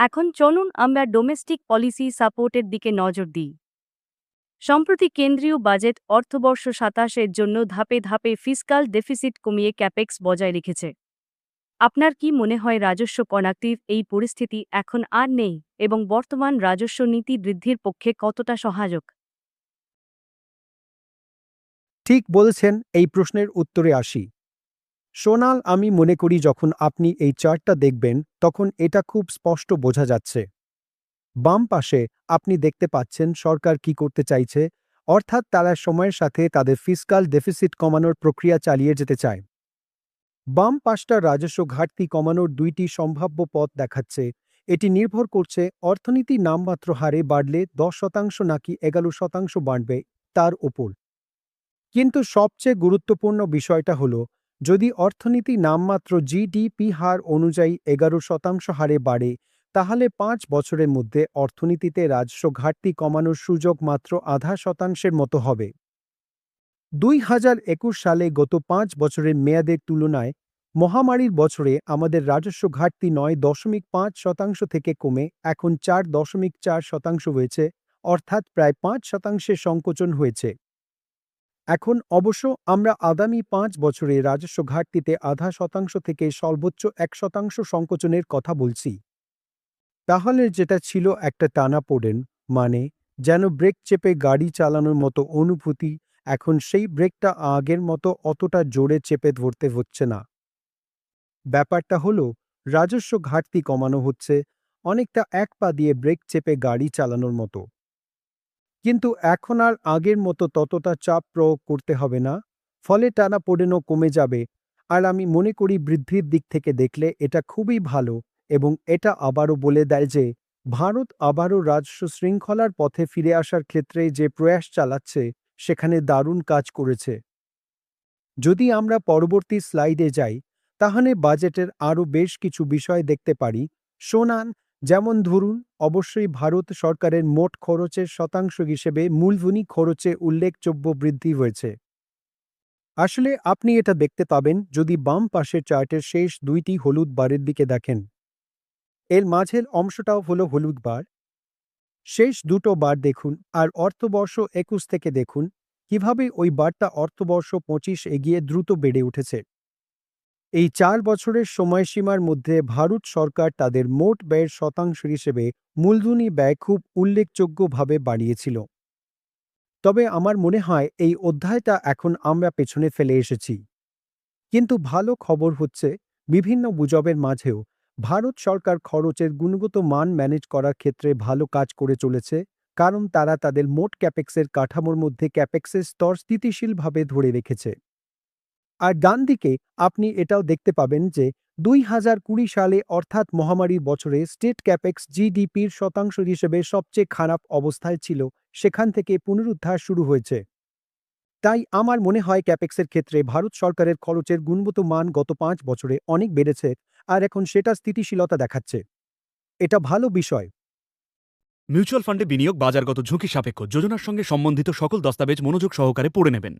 এখন চলুন আমরা ডোমেস্টিক পলিসি সাপোর্টের দিকে নজর দিই। সম্প্রতি কেন্দ্রীয় বাজেট অর্থবর্ষ ২৭-এর জন্য ধাপে ধাপে ফিস্কাল ডেফিসিট কমিয়ে ক্যাপেক্স বজায় রেখেছে। আপনার কি মনে হয় রাজস্ব কনাক্টিভ এই পরিস্থিতি এখন আর নেই এবং বর্তমান রাজস্ব নীতি বৃদ্ধির পক্ষে কতটা সহায়ক? ঠিক বলেছেন। এই প্রশ্নের উত্তরে আসি। সোনাল, আমি মনে করি যখন আপনি এই চার্টটা দেখবেন তখন এটা খুব স্পষ্ট বোঝা যাচ্ছে। বাম পাশে আপনি দেখতে পাচ্ছেন সরকার কি করতে চাইছে, অর্থাৎ তারা সময়ের সাথে তাদের ফিস্কাল ডেফিসিট কমানোর প্রক্রিয়া চালিয়ে যেতে চায়। বাম পাশটা রাজস্ব ঘাটতি কমানোর দুইটি সম্ভাব্য পথ দেখাচ্ছে। এটি নির্ভর করছে অর্থনীতি নামমাত্র হারে বাড়লে 10% নাকি 11% বাড়বে তার ওপর। কিন্তু সবচেয়ে গুরুত্বপূর্ণ বিষয়টা হল, যদি অর্থনীতি নামমাত্র জিডিপি হার অনুযায়ী 11% হারে বাড়ে, তাহলে 5 বছরের মধ্যে অর্থনীতিতে রাজস্ব ঘাটতি কমানোর সুযোগ মাত্র 0.5% মতো হবে। 2021 সালে গত 5 বছরের মেয়াদের তুলনায় মহামারীর বছরে আমাদের রাজস্ব ঘাটতি 9.5% থেকে কমে এখন 4.4% হয়েছে, অর্থাৎ প্রায় 5% সংকোচন হয়েছে। এখন অবশ্য আমরা আগামী 5 বছরে রাজস্ব ঘাটতিতে 0.5% থেকে সর্বোচ্চ 1% সংকোচনের কথা বলছি। তাহলে যেটা ছিল একটা টানাপোড়েন, মানে যেন ব্রেক চেপে গাড়ি চালানোর মতো অনুভূতি, এখন সেই ব্রেকটা আগের মতো অতটা জোরে চেপে ধরতে হচ্ছে না। ব্যাপারটা হলো, রাজস্ব ঘাটতি কমানো হচ্ছে অনেকটা এক পা দিয়ে ব্রেক চেপে গাড়ি চালানোর মতো। কিন্তু এখন আর আগের মতো ততটা চাপ প্রয়োগ করতে হবে না, ফলে টানাপোড়েনও কমে যাবে। আর আমি মনে করি বৃদ্ধির দিক থেকে দেখলে এটা খুবই ভালো, এবং এটা আবারও বলে দেয় যে ভারত আবারও রাজস্ব শৃঙ্খলার পথে ফিরে আসার ক্ষেত্রে যে প্রয়াস চালাচ্ছে সেখানে দারুণ কাজ করেছে। যদি আমরা পরবর্তী স্লাইডে যাই, তাহলে বাজেটের আরও বেশ কিছু বিষয় দেখতে পারি। শোনান, যেমন ধরুন, অবশ্যই ভারত সরকারের মোট খরচের শতাংশ হিসেবে মূলধনী খরচে উল্লেখযোগ্য বৃদ্ধি হয়েছে। আসলে আপনি এটা দেখতে পাবেন যদি বাম পাশের চার্টের শেষ দুইটি হলুদ বারের দিকে দেখেন। এর মাঝের অংশটাও হলো হলুদ বার। শেষ দুটো বার দেখুন, আর অর্থবর্ষ 21 থেকে দেখুন কিভাবে ওই বারটা অর্থবর্ষ 25 এগিয়ে দ্রুত বেড়ে উঠেছে। এই 4 বছরের সময়সীমার মধ্যে ভারত সরকার তাদের মোট ব্যয়ের শতাংশ হিসেবে মূলধনী ব্যয় খুব উল্লেখযোগ্যভাবে বাড়িয়েছিল। তবে আমার মনে হয় এই অধ্যায়টা এখন আমরা পেছনে ফেলে এসেছি। কিন্তু ভালো খবর হচ্ছে, বিভিন্ন গুজবের মাঝেও ভারত সরকার খরচের গুণগত মান ম্যানেজ করার ক্ষেত্রে ভালো কাজ করে চলেছে, কারণ তারা তাদের মোট ক্যাপেক্সের কাঠামোর মধ্যে ক্যাপেক্সের স্তর স্থিতিশীলভাবে ধরে রেখেছে। আর ডান দিকে আপনি এটাও দেখতে পাবেন যে 2020 সালে, অর্থাৎ মহামারীর বছরে, স্টেট ক্যাপেক্স জিডিপির শতাংশ হিসেবে সবচেয়ে খারাপ অবস্থায় ছিল, সেখান থেকে পুনরুদ্ধার শুরু হয়েছে। তাই আমার মনে হয় ক্যাপেক্সের ক্ষেত্রে ভারত সরকারের খরচের গুণগত মান গত 5 বছরে অনেক বেড়েছে, আর এখন সেটা স্থিতিশীলতা দেখাচ্ছে। এটা ভালো বিষয়। মিউচুয়াল ফান্ডে বিনিয়োগ বাজারগত ঝুঁকি সাপেক্ষ। যোজনার সঙ্গে সম্বন্ধিত সকল দস্তাবেজ মনোযোগ সহকারে পড়ে নেবেন।